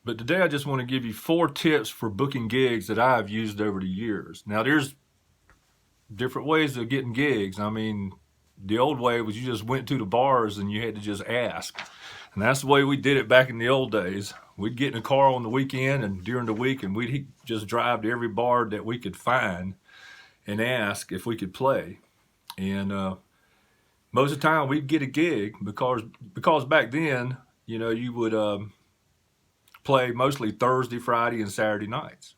But today I just want to give you 4 tips for booking gigs that I've used over the years. Now there's different ways of getting gigs. I mean, the old way was you just went to the bars and you had to just ask. And that's the way we did it back in the old days. We'd get in a car on the weekend and during the week, and we'd just drive to every bar that we could find and ask if we could play. And most of the time we'd get a gig because back then, you would play mostly Thursday, Friday, and Saturday nights.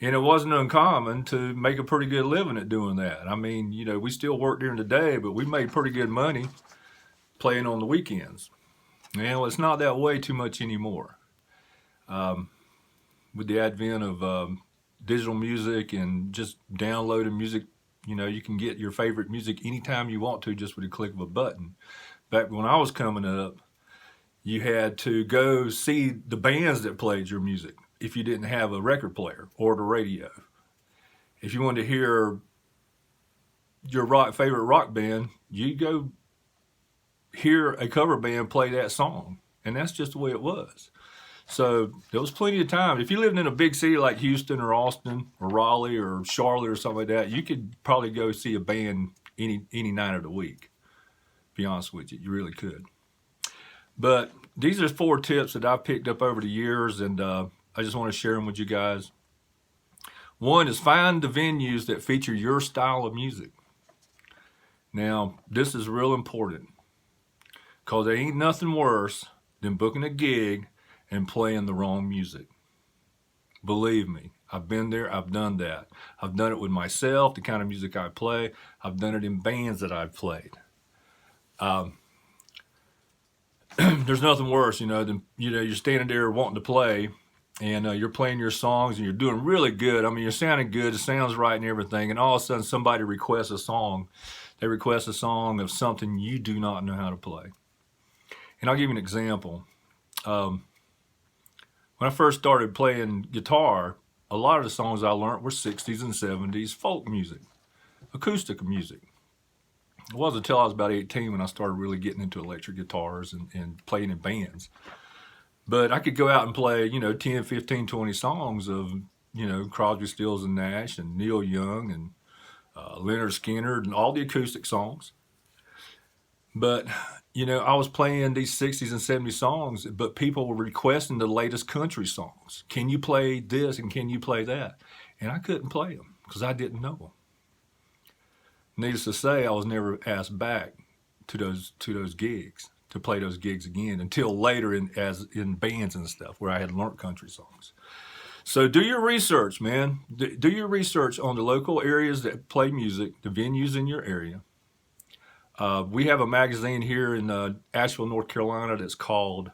And it wasn't uncommon to make a pretty good living at doing that. I mean, we still work during the day, but we made pretty good money playing on the weekends. Well, it's not that way too much anymore. With the advent of digital music and just downloading music, you can get your favorite music anytime you want to just with a click of a button. Back when I was coming up, you had to go see the bands that played your music if you didn't have a record player or the radio. If you wanted to hear your favorite rock band, you go hear a cover band play that song. And that's just the way it was. So there was plenty of time. If you lived in a big city like Houston or Austin or Raleigh or Charlotte or something like that, you could probably go see a band any night of the week. To be honest with you, you really could. But these are 4 tips that I've picked up over the years, and I just want to share them with you guys. One is find the venues that feature your style of music. Now, this is real important because there ain't nothing worse than booking a gig and playing the wrong music. Believe me, I've been there, I've done that. I've done it with myself, the kind of music I play. I've done it in bands that I've played. There's nothing worse, than you're standing there wanting to play, and you're playing your songs and you're doing really good. I mean, you're sounding good, it sounds right and everything, and all of a sudden somebody requests a song. They request a song of something you do not know how to play. And I'll give you an example. When I first started playing guitar, a lot of the songs I learned were 60s and 70s folk music, acoustic music. It wasn't until I was about 18 when I started really getting into electric guitars and playing in bands. But I could go out and play, 10, 15, 20 songs of, Crosby, Stills and Nash and Neil Young and Leonard Skinner and all the acoustic songs. But, I was playing these 60s and 70s songs, but people were requesting the latest country songs. Can you play this and can you play that? And I couldn't play them because I didn't know them. Needless to say, I was never asked back to those gigs, to play those gigs again until later in bands and stuff where I had learned country songs. So do your research, man. Do your research on the local areas that play music, the venues in your area. We have a magazine here in Asheville, North Carolina that's called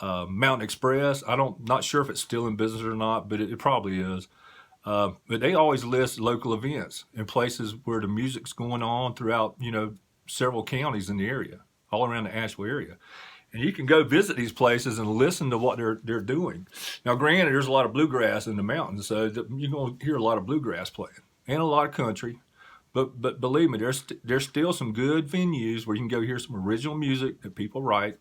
Mountain Express. Not sure if it's still in business or not, but it probably is. But they always list local events and places where the music's going on throughout, several counties in the area, all around the Asheville area. And you can go visit these places and listen to what they're doing. Now, granted, there's a lot of bluegrass in the mountains, so you're going to hear a lot of bluegrass playing and a lot of country. But believe me, there's still some good venues where you can go hear some original music that people write,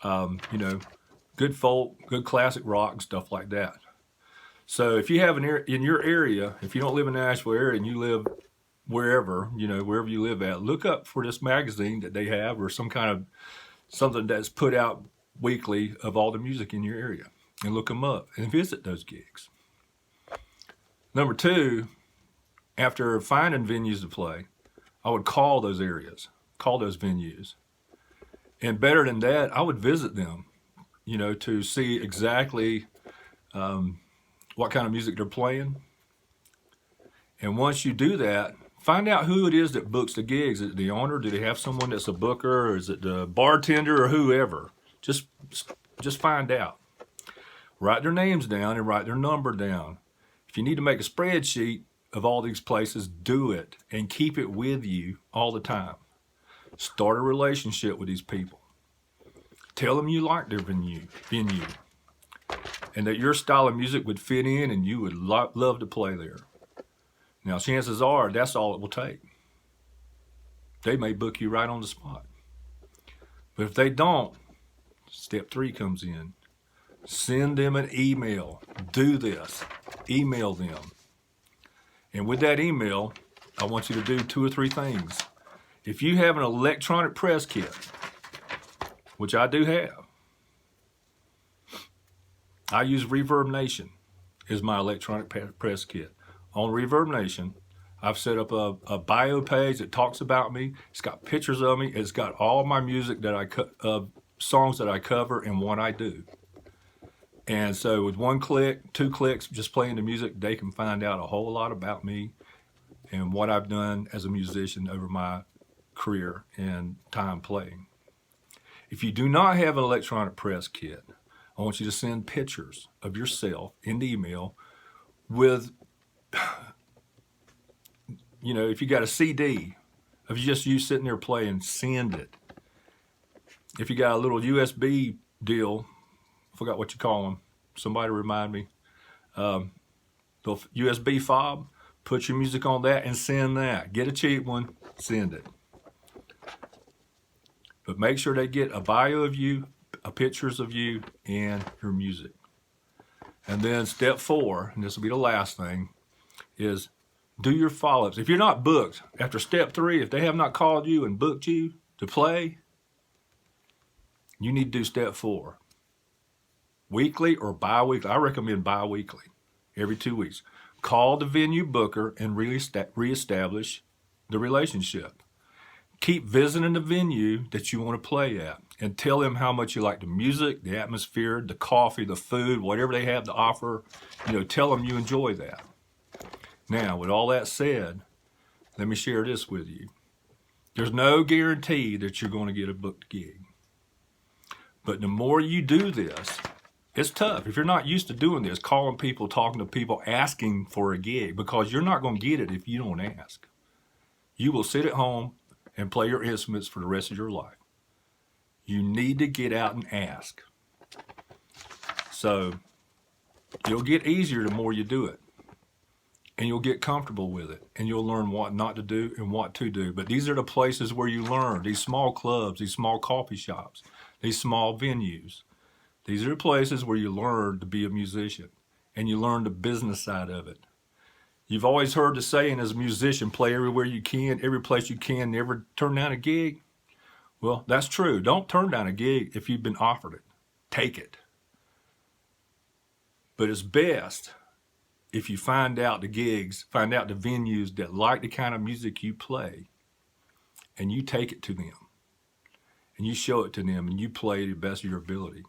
good folk, good classic rock and stuff like that. So if you have in your area, if you don't live in the Asheville area and you live wherever you live at, look up for this magazine that they have or something that's put out weekly of all the music in your area, and look them up and visit those gigs. Number 2, after finding venues to play, I would call those areas, call those venues. And better than that, I would visit them, to see exactly what kind of music they're playing. And once you do that, find out who it is that books the gigs. Is it the owner? Do they have someone that's a booker? Or is it the bartender or whoever? Just find out. Write their names down and write their number down. If you need to make a spreadsheet of all these places, do it and keep it with you all the time. Start a relationship with these people. Tell them you like their venue, and that your style of music would fit in and you would love to play there. Now, chances are that's all it will take. They may book you right on the spot. But if they don't, step 3 comes in. Send them an email. Do this. Email them. And with that email, I want you to do 2 or 3 things. If you have an electronic press kit, which I do have, I use Reverb Nation as my electronic press kit. On Reverb Nation, I've set up a bio page that talks about me. It's got pictures of me. It's got all my music that songs that I cover and what I do. And so with 1 click, 2 clicks, just playing the music, they can find out a whole lot about me and what I've done as a musician over my career and time playing. If you do not have an electronic press kit, I want you to send pictures of yourself in the email with, you know, if you got a CD of just you sitting there playing, send it. If you got a little USB deal, I forgot what you call them, somebody remind me, the USB fob, put your music on that and send that. Get a cheap one, send it. But make sure they get a bio of you, pictures of you, and your music. And then step 4, and this will be the last thing, is do your follow-ups. If you're not booked, after step 3, if they have not called you and booked you to play, you need to do step 4. Weekly or bi-weekly. I recommend bi-weekly, every 2 weeks. Call the venue booker and reestablish the relationship. Keep visiting the venue that you want to play at and tell them how much you like the music, the atmosphere, the coffee, the food, whatever they have to offer. You know, tell them you enjoy that. Now, with all that said, let me share this with you. There's no guarantee that you're going to get a booked gig. But the more you do this, it's tough. If you're not used to doing this, calling people, talking to people, asking for a gig, because you're not going to get it if you don't ask. You will sit at home and play your instruments for the rest of your life. You need to get out and ask. So it'll get easier the more you do it. And you'll get comfortable with it. And you'll learn what not to do and what to do. But these are the places where you learn. These small clubs, these small coffee shops, these small venues. These are the places where you learn to be a musician. And you learn the business side of it. You've always heard the saying as a musician, play everywhere you can, every place you can, never turn down a gig. Well, that's true. Don't turn down a gig if you've been offered it. Take it. But it's best if you find out the gigs, find out the venues that like the kind of music you play, and you take it to them, and you show it to them, and you play to the best of your ability.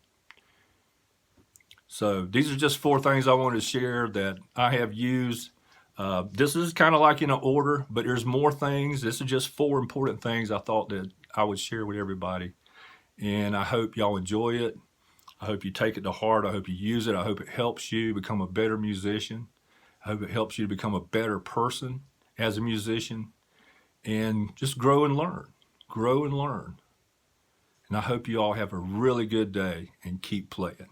So these are just 4 things I wanted to share that I have used. This is kind of like in an order, but there's more things. This is just 4 important things I thought that I would share with everybody. And I hope y'all enjoy it. I hope you take it to heart. I hope you use it. I hope it helps you become a better musician. I hope it helps you to become a better person as a musician. And just grow and learn. Grow and learn. And I hope you all have a really good day and keep playing.